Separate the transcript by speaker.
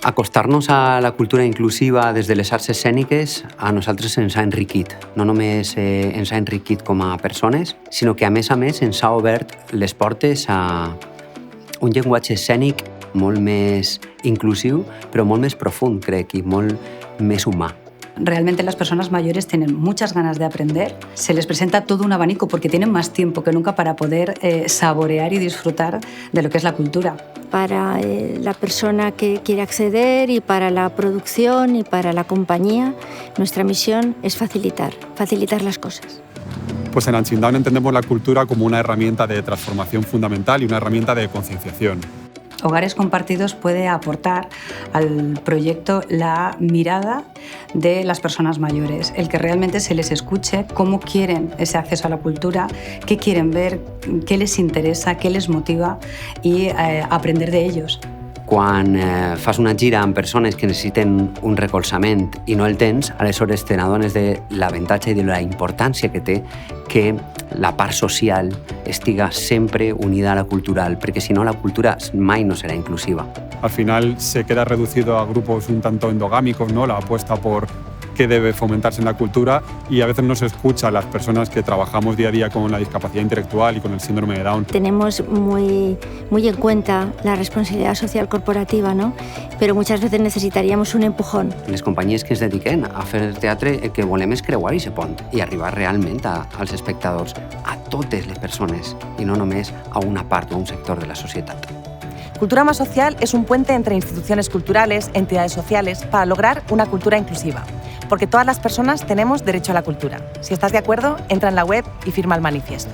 Speaker 1: Acostar-nos a la cultura inclusiva des de les arts escèniques a nosaltres ens ha enriquit. No només ens ha enriquit com a persones, sinó que a més ens ha obert les portes a un llenguatge escènic molt més inclusiu, però molt més profund, crec, i molt més humà.
Speaker 2: Realmente las personas mayores tienen muchas ganas de aprender. Se les presenta todo un abanico porque tienen más tiempo que nunca para poder saborear y disfrutar de lo que es la cultura.
Speaker 3: Para la persona que quiere acceder y para la producción y para la compañía, nuestra misión es facilitar las cosas.
Speaker 4: Pues en Anchindán entendemos la cultura como una herramienta de transformación fundamental y una herramienta de concienciación.
Speaker 2: Hogares Compartidos puede aportar al proyecto la mirada de las personas mayores, el que realmente se les escuche cómo quieren ese acceso a la cultura, qué quieren ver, qué les interesa, qué les motiva y aprender de ellos.
Speaker 1: Quan fas una gira amb persones que necessiten un recolzament i no el tens, aleshores te n'adones de l'avantatge i de la importància que té que la part social estiga sempre unida a la cultural, perquè si no la cultura mai no serà inclusiva.
Speaker 4: Al final se queda reducido a grupos un tanto endogámicos, ¿no? La apuesta por qué debe fomentarse en la cultura, y a veces no se escucha a las personas que trabajamos día a día con la discapacidad intelectual y con el síndrome de Down.
Speaker 3: Tenemos muy en cuenta la responsabilidad social corporativa, ¿no? Pero muchas veces necesitaríamos un empujón.
Speaker 1: Les companyies que es dediquen a fer teatre el que volem és creuar aquest pont i arribar realment als espectadors, a totes les persones i no només a una part o a un sector de la societat.
Speaker 5: Cultura Más Social es un puente entre instituciones culturales, entidades sociales, para lograr una cultura inclusiva. Porque todas las personas tenemos derecho a la cultura. Si estás de acuerdo, entra en la web y firma el manifiesto.